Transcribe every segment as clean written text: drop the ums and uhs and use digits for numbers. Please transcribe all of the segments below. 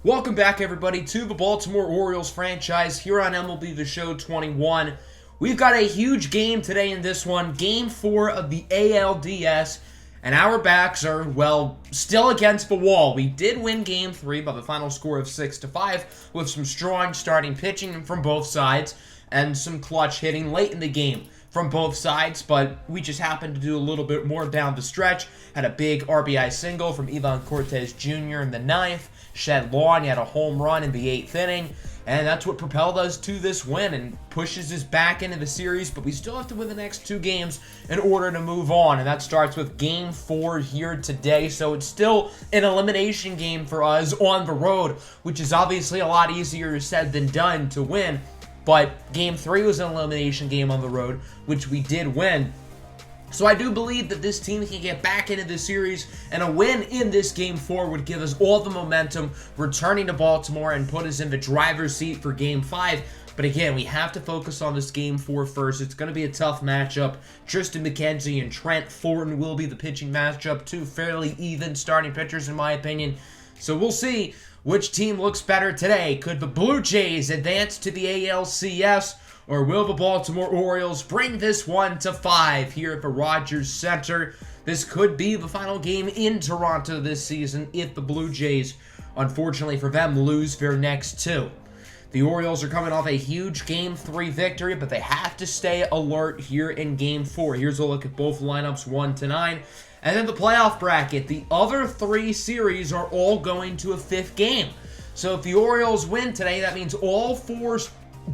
Welcome back, everybody, to the Baltimore Orioles franchise here on MLB The Show 21. We've got a huge game today in this one, Game 4 of the ALDS, and our backs are, well, still against the wall. We did win Game 3 by the final score of 6-5 with some strong starting pitching from both sides and some clutch hitting late in the game from both sides, but we just happened to do a little bit more down the stretch. Had a big RBI single from Ivan Cortez Jr. in the 9th. Shed Lawn had a home run in the 8th inning, and that's what propelled us to this win and pushes us back into the series, but we still have to win the next 2 games in order to move on, and that starts with Game 4 here today, so it's still an elimination game for us on the road, which is obviously a lot easier said than done to win. But Game 3 was an elimination game on the road, which we did win. So I do believe that this team can get back into the series, and a win in this Game 4 would give us all the momentum returning to Baltimore and put us in the driver's seat for Game 5. But again, we have to focus on this Game 4 first. It's going to be a tough matchup. Tristan McKenzie and Trent Thornton will be the pitching matchup. 2 fairly even starting pitchers, in my opinion. So we'll see which team looks better today. Could the Blue Jays advance to the ALCS, or will the Baltimore Orioles bring this one to 5 here at the Rogers Center? This could be the final game in Toronto this season if the Blue Jays, unfortunately for them, lose their next 2. The Orioles are coming off a huge Game 3 victory, but they have to stay alert here in Game 4. Here's a look at both lineups 1-9. And then the playoff bracket. The other 3 series are all going to a 5th game. So if the Orioles win today, that means all 4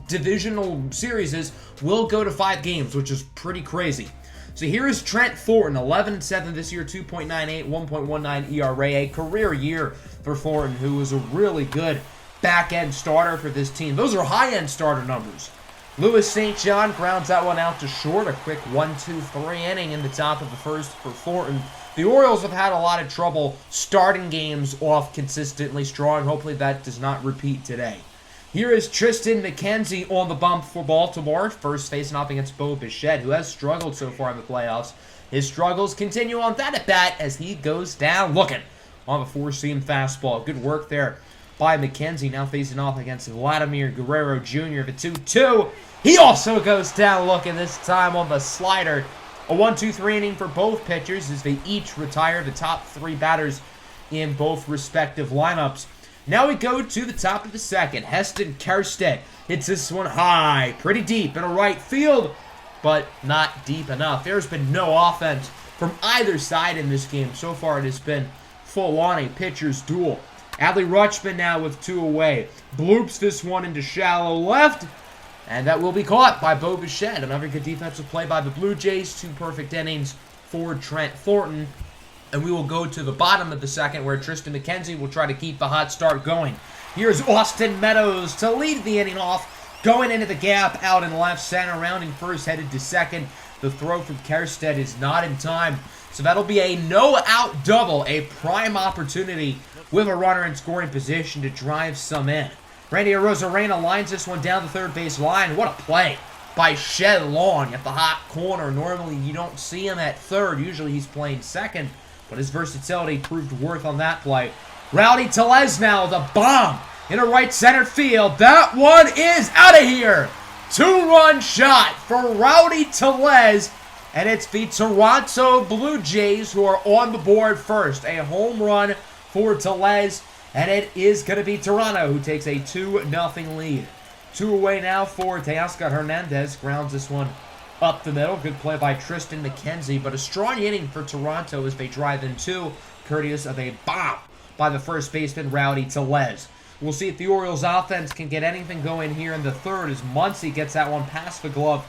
divisional series will go to 5 games, which is pretty crazy. So here is Trent Thornton, 11-7 this year, 2.98, 1.19 ERA, a career year for Thornton, who was a really good back-end starter for this team. Those are high-end starter numbers. Louis St. John grounds that one out to short. A quick 1-2-3 inning in the top of the first for Thornton. The Orioles have had a lot of trouble starting games off consistently strong. Hopefully that does not repeat today. Here is Tristan McKenzie on the bump for Baltimore. First facing off against Bo Bichette, who has struggled so far in the playoffs. His struggles continue on that at-bat as he goes down looking on the 4-seam fastball. Good work there by McKenzie, now facing off against Vladimir Guerrero Jr. The 2-2. He also goes down looking, this time on the slider. A 1-2-3 inning for both pitchers as they each retire the top 3 batters in both respective lineups. Now we go to the top of the second. Heston Kjerstad hits this one high, pretty deep in a right field, but not deep enough. There's been no offense from either side in this game. So far it has been full-on a pitcher's duel. Adley Rutschman now with 2 away. Bloops this one into shallow left, and that will be caught by Bo Bichette. Another good defensive play by the Blue Jays. 2 perfect innings for Trent Thornton. And we will go to the bottom of the second where Tristan McKenzie will try to keep the hot start going. Here's Austin Meadows to lead the inning off. Going into the gap out in left center, rounding first, headed to second. The throw from Kjerstad is not in time. So that'll be a no-out double, a prime opportunity with a runner in scoring position to drive some in. Randy Arozarena lines this one down the third base line. What a play by Shed Lawn at the hot corner. Normally you don't see him at third. Usually he's playing second, but his versatility proved worth on that play. Rowdy Tellez now, the bomb in a right center field. That one is out of here. 2-run shot for Rowdy Tellez, and it's the Toronto Blue Jays who are on the board first. A home run for Tellez, and it is going to be Toronto who takes a 2-0 lead. 2 away now for Teoscar Hernandez. Grounds this one up the middle. Good play by Tristan McKenzie, but a strong inning for Toronto as they drive in 2, courteous of a bomb by the first baseman, Rowdy Tellez. We'll see if the Orioles offense can get anything going here in the third as Muncy gets that one past the glove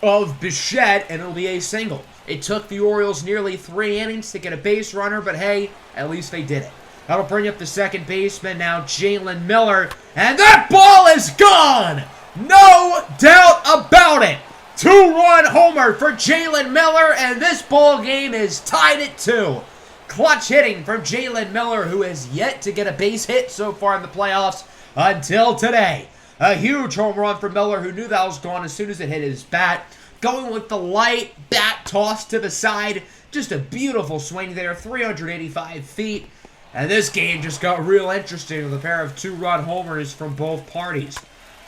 of Bichette, and it'll be a single. It took the Orioles nearly 3 innings to get a base runner, but hey, at least they did it. That'll bring up the second baseman now, Jalen Miller, and that ball is gone! No doubt about it! 2-run homer for Jalen Miller, and this ball game is tied at 2. Clutch hitting from Jalen Miller, who has yet to get a base hit so far in the playoffs until today. A huge home run for Miller, who knew that was gone as soon as it hit his bat. Going with the light bat toss to the side. Just a beautiful swing there, 385 feet. And this game just got real interesting with a pair of 2-run homers from both parties.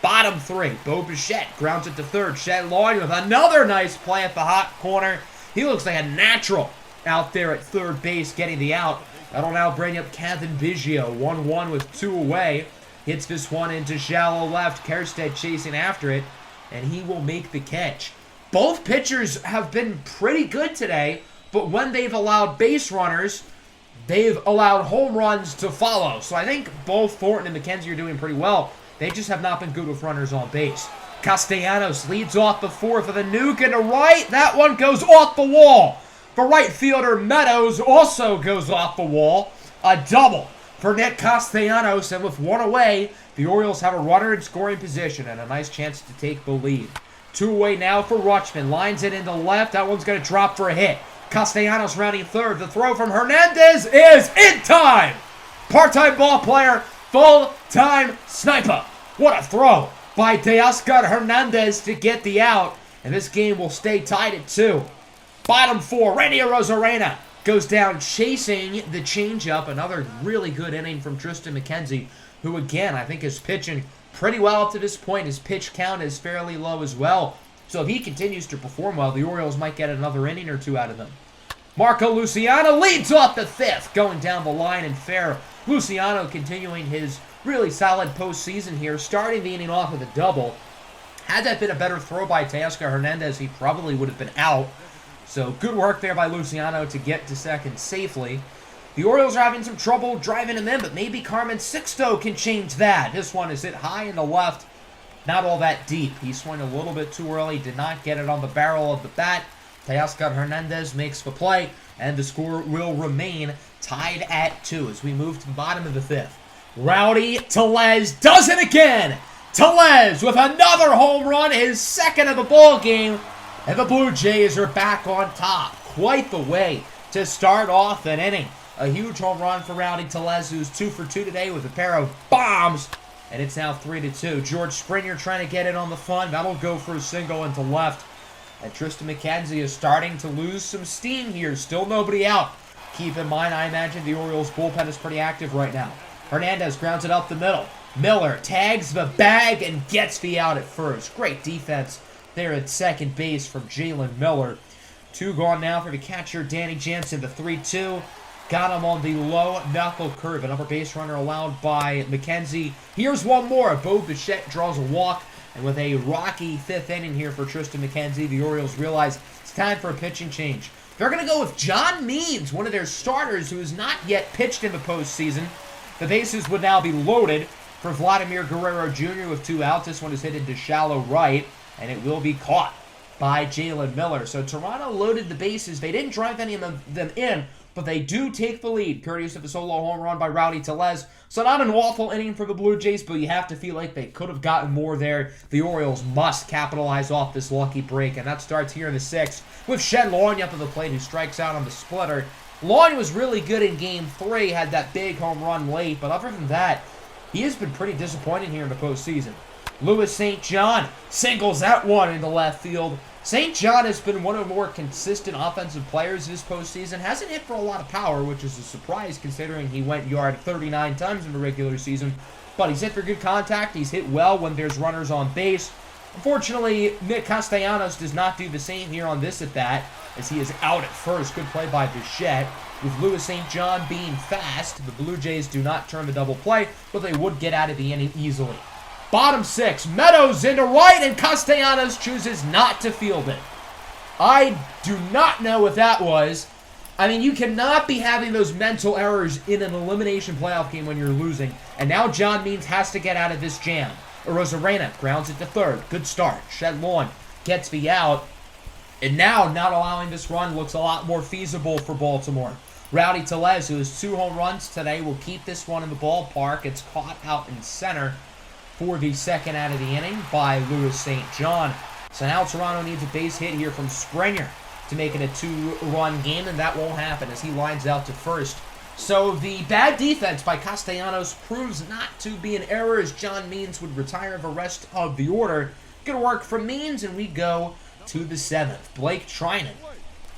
Bottom 3, Bo Bichette grounds it to third. Shed Long with another nice play at the hot corner. He looks like a natural out there at third base getting the out. That'll now bring up Kevin Biggio, 1-1 with 2 away. Hits this one into shallow left. Kerstead chasing after it, and he will make the catch. Both pitchers have been pretty good today, but when they've allowed base runners, they've allowed home runs to follow. So I think both Thornton and McKenzie are doing pretty well. They just have not been good with runners on base. Castellanos leads off the fourth with a nuke into right. That one goes off the wall. For right fielder Meadows also goes off the wall. A double for Nick Castellanos, and with 1 away, the Orioles have a runner in scoring position and a nice chance to take the lead. 2 away now for Rutschman. Lines it into left. That one's going to drop for a hit. Castellanos rounding third. The throw from Hernandez is in time. Part-time ball player, full-time sniper. What a throw by Teoscar Hernandez to get the out. And this game will stay tied at 2. Bottom 4, Randy Arozarena goes down chasing the changeup. Another really good inning from Tristan McKenzie, who again I think is pitching pretty well up to this point. His pitch count is fairly low as well. So if he continues to perform well, the Orioles might get another inning or 2 out of him. Marco Luciano leads off the 5th, going down the line and fair. Luciano continuing his really solid postseason here, starting the inning off with a double. Had that been a better throw by Teoscar Hernandez, he probably would have been out. So good work there by Luciano to get to second safely. The Orioles are having some trouble driving him in, but maybe Carmen Sixto can change that. This one is hit high in the left, not all that deep. He swung a little bit too early, did not get it on the barrel of the bat. Teoscar Hernandez makes the play, and the score will remain tied at 2 as we move to the bottom of the 5th. Rowdy Tellez does it again! Tellez with another home run, his second of the ball game, and the Blue Jays are back on top. Quite the way to start off an inning. A huge home run for Rowdy Tellez, who's 2 for 2 today with a pair of bombs, and it's now 3-2. George Springer trying to get it on the fun. That'll go for a single into left. And Tristan McKenzie is starting to lose some steam here. Still nobody out. Keep in mind, I imagine the Orioles bullpen is pretty active right now. Hernandez grounds it up the middle. Miller tags the bag and gets the out at first. Great defense there at second base from Jalen Miller. 2 gone now for the catcher, Danny Jansen. The 3-2. Got him on the low knuckle curve. Another base runner allowed by McKenzie. Here's one more. Bo Bichette draws a walk. And with a rocky 5th inning here for Tristan McKenzie, the Orioles realize it's time for a pitching change. They're going to go with John Means, one of their starters who has not yet pitched in the postseason. The bases would now be loaded for Vladimir Guerrero Jr. with 2 outs. This one is hit into shallow right, and it will be caught by Jalen Miller. So Toronto loaded the bases. They didn't drive any of them in, but they do take the lead, courtesy of a solo home run by Rowdy Tellez. So not an awful inning for the Blue Jays, but you have to feel like they could have gotten more there. The Orioles must capitalize off this lucky break, and that starts here in the 6th with Shed Long up to the plate, who strikes out on the splitter. Long was really good in Game 3, had that big home run late, but other than that, he has been pretty disappointing here in the postseason. Louis St. John singles that one into left field. St. John has been one of the more consistent offensive players this postseason. Hasn't hit for a lot of power, which is a surprise considering he went yard 39 times in the regular season. But he's hit for good contact. He's hit well when there's runners on base. Unfortunately, Nick Castellanos does not do the same here on this at-bat, as he is out at first. Good play by Bichette. With Louis St. John being fast, the Blue Jays do not turn the double play, but they would get out of the inning easily. Bottom 6, Meadows into right, and Castellanos chooses not to field it. I do not know what that was. I mean, you cannot be having those mental errors in an elimination playoff game when you're losing. And now John Means has to get out of this jam. Arozarena grounds it to third. Good start. Shed Long gets the out. And now not allowing this run looks a lot more feasible for Baltimore. Rowdy Tellez, who has 2 home runs today, will keep this one in the ballpark. It's caught out in center for the second out of the inning by Louis St. John. So now Toronto needs a base hit here from Springer to make it a 2-run game, and that won't happen as he lines out to first. So the bad defense by Castellanos proves not to be an error, as John Means would retire the rest of the order. Good work from Means, and we go to the 7th. Blake Trinan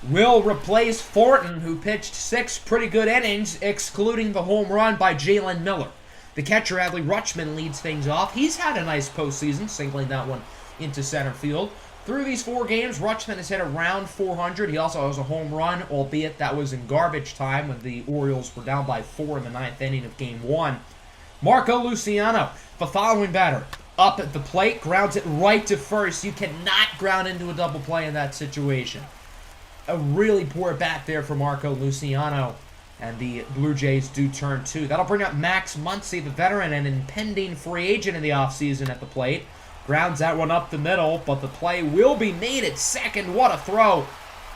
will replace Thornton, who pitched 6 pretty good innings, excluding the home run by Jalen Miller. The catcher, Adley Rutschman, leads things off. He's had a nice postseason, singling that one into center field. Through these 4 games, Rutschman has hit around 400. He also has a home run, albeit that was in garbage time when the Orioles were down by 4 in the 9th inning of Game 1. Marco Luciano, the following batter, up at the plate, grounds it right to first. You cannot ground into a double play in that situation. A really poor bat there for Marco Luciano, and the Blue Jays do turn 2. That'll bring up Max Muncy, the veteran and impending free agent in the offseason, at the plate. Grounds that one up the middle, but the play will be made at second. What a throw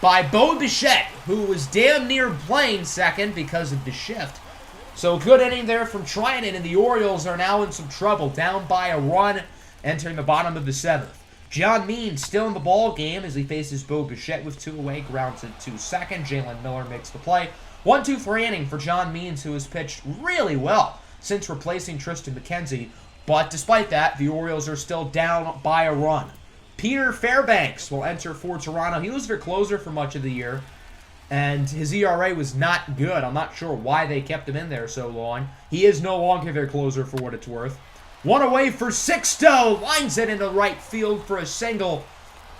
by Bo Bichette, who was damn near playing second because of the shift. So good inning there from Trinan, and the Orioles are now in some trouble, down by a run, entering the bottom of the 7th. John Means still in the ball game as he faces Bo Bichette with 2 away, grounds it to second. Jalen Miller makes the play. 1-2 inning for John Means, who has pitched really well since replacing Tristan McKenzie. But despite that, the Orioles are still down by a run. Peter Fairbanks will enter for Toronto. He was their closer for much of the year, and his ERA was not good. I'm not sure why they kept him in there so long. He is no longer their closer for what it's worth. 1 away for Sixto. Lines it into right field for a single.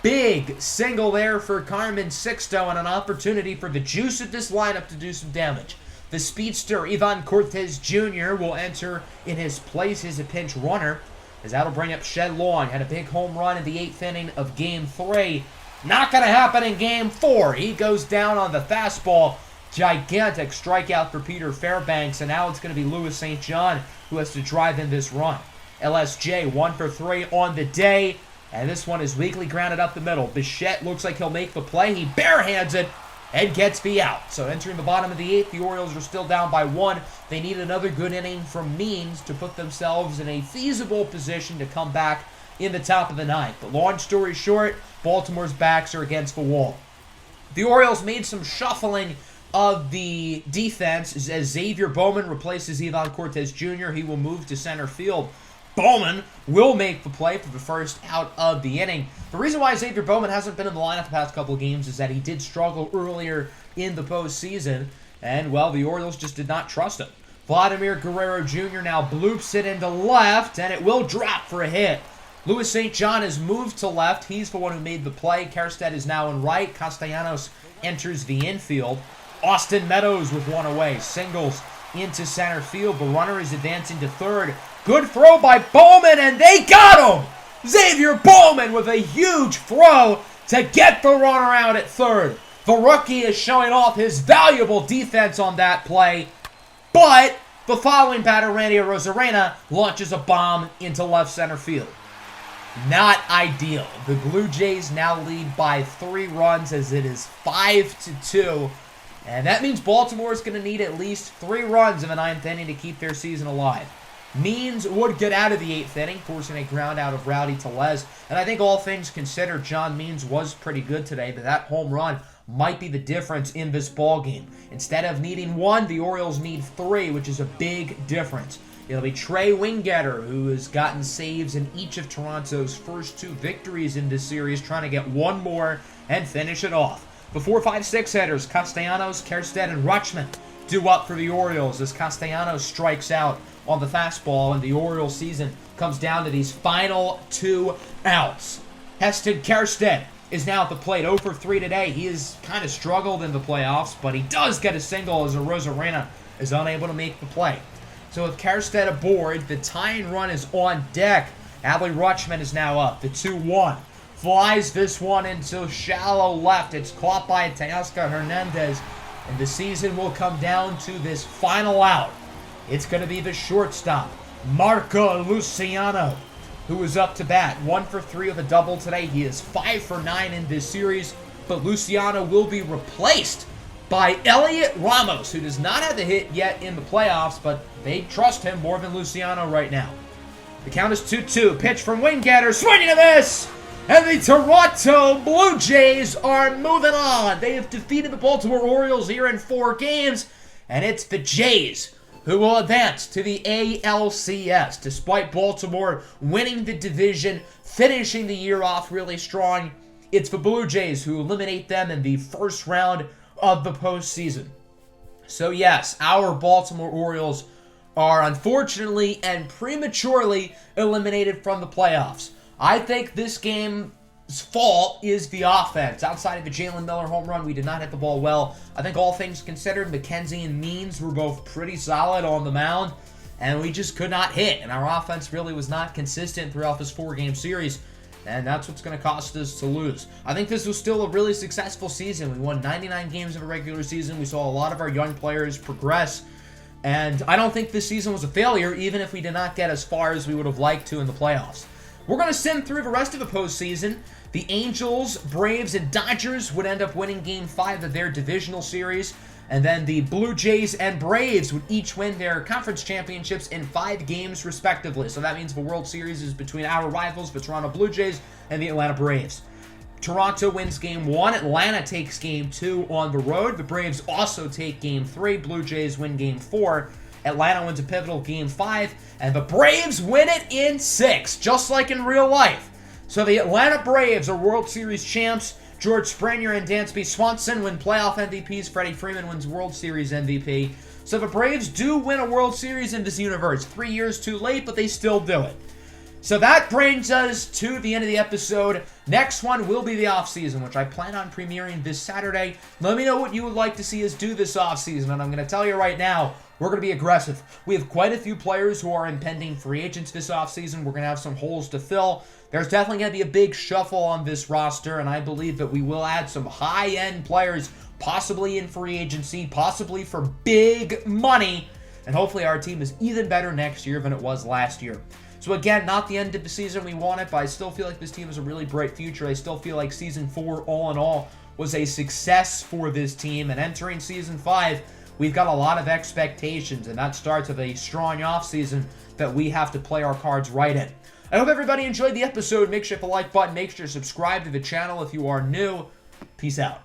Big single there for Carmen Sixto, and an opportunity for the juice of this lineup to do some damage. The speedster, Ivan Cortez Jr., will enter in his place as a pinch runner, as that'll bring up Shed Long. Had a big home run in the 8th inning of Game 3. Not going to happen in Game 4. He goes down on the fastball. Gigantic strikeout for Peter Fairbanks, and now it's going to be Louis St. John who has to drive in this run. LSJ 1 for 3 on the day, and this one is weakly grounded up the middle. Bichette looks like he'll make the play. He barehands it and gets the out. So entering the bottom of the 8th, the Orioles are still down by 1. They need another good inning from Means to put themselves in a feasible position to come back in the top of the 9th. But long story short, Baltimore's backs are against the wall. The Orioles made some shuffling of the defense as Xavier Bowman replaces Ivan Cortez Jr. He will move to center field. Bowman will make the play for the first out of the inning. The reason why Xavier Bowman hasn't been in the lineup the past couple of games is that he did struggle earlier in the postseason, and, well, the Orioles just did not trust him. Vladimir Guerrero Jr. now bloops it into left, and it will drop for a hit. Louis St. John has moved to left. He's the one who made the play. Kjerstad is now in right. Castellanos enters the infield. Austin Meadows with 1 away. Singles into center field. The runner is advancing to third. Good throw by Bowman, and they got him! Xavier Bowman with a huge throw to get the runner out at third. The rookie is showing off his valuable defense on that play, but the following batter, Randy Arozarena, launches a bomb into left center field. Not ideal. The Blue Jays now lead by 3 runs as it is 5-2. And that means Baltimore is going to need at least 3 runs in the 9th inning to keep their season alive. Means would get out of the 8th inning, forcing a ground out of Rowdy Tellez. And I think all things considered, John Means was pretty good today, but that home run might be the difference in this ball game. Instead of needing 1, the Orioles need 3, which is a big difference. It'll be Trey Winggetter, who has gotten saves in each of Toronto's first 2 victories in this series, trying to get 1 more and finish it off. The 4, 5, 6 hitters, Castellanos, Kjerstad, and Rutschman, due up for the Orioles as Castellanos strikes out on the fastball, and the Orioles season comes down to these final 2 outs. Heston Kjerstad is now at the plate, 0 for 3 today. He has kind of struggled in the playoffs, but he does get a single as Arozarena is unable to make the play. So with Kjerstad aboard, the tying run is on deck. Adley Rutschman is now up. The 2-1 flies this one into shallow left. It's caught by Teoscar Hernandez, and the season will come down to this final out. It's going to be the shortstop, Marco Luciano, who is up to bat. 1 for 3 with a double today. He is 5 for 9 in this series, but Luciano will be replaced by Elliot Ramos, who does not have the hit yet in the playoffs, but they trust him more than Luciano right now. The count is 2-2. Pitch from Winggetter, swinging a miss, and the Toronto Blue Jays are moving on. They have defeated the Baltimore Orioles here in 4 games, and it's the Jays who will advance to the ALCS, despite Baltimore winning the division, finishing the year off really strong. it's the Blue Jays who eliminate them in the first round of the postseason. So yes, our Baltimore Orioles are unfortunately and prematurely eliminated from the playoffs. I think this game's fault is the offense. Outside of the Jalen Miller home run, we did not hit the ball well. I think all things considered, McKenzie and Means were both pretty solid on the mound, and we just could not hit. And our offense really was not consistent throughout this 4-game series, and that's what's going to cost us to lose. I think this was still a really successful season. We won 99 games of a regular season. We saw a lot of our young players progress, and I don't think this season was a failure, even if we did not get as far as we would have liked to in the playoffs. We're going to sim through the rest of the postseason. The Angels, Braves, and Dodgers would end up winning Game 5 of their divisional series. And then the Blue Jays and Braves would each win their conference championships in 5 games, respectively. So that means the World Series is between our rivals, the Toronto Blue Jays and the Atlanta Braves. Toronto wins Game 1. Atlanta takes Game 2 on the road. The Braves also take Game 3. Blue Jays win Game 4. Atlanta wins a pivotal Game 5, and the Braves win it in 6, just like in real life. So the Atlanta Braves are World Series champs. George Springer and Dansby Swanson win playoff MVPs. Freddie Freeman wins World Series MVP. So the Braves do win a World Series in this universe. 3 years too late, but they still do it. So that brings us to the end of the episode. Next one will be the offseason, which I plan on premiering this Saturday. Let me know what you would like to see us do this offseason, and I'm going to tell you right now, we're going to be aggressive. We have quite a few players who are impending free agents this offseason. We're going to have some holes to fill. There's definitely going to be a big shuffle on this roster, and I believe that we will add some high-end players, possibly in free agency, possibly for big money, and hopefully our team is even better next year than it was last year. So again, not the end of the season we wanted, but I still feel like this team has a really bright future. I still feel like Season 4, all in all, was a success for this team, and entering Season 5, we've got a lot of expectations, and that starts with a strong offseason that we have to play our cards right in. I hope everybody enjoyed the episode. Make sure to hit the like button. Make sure to subscribe to the channel if you are new. Peace out.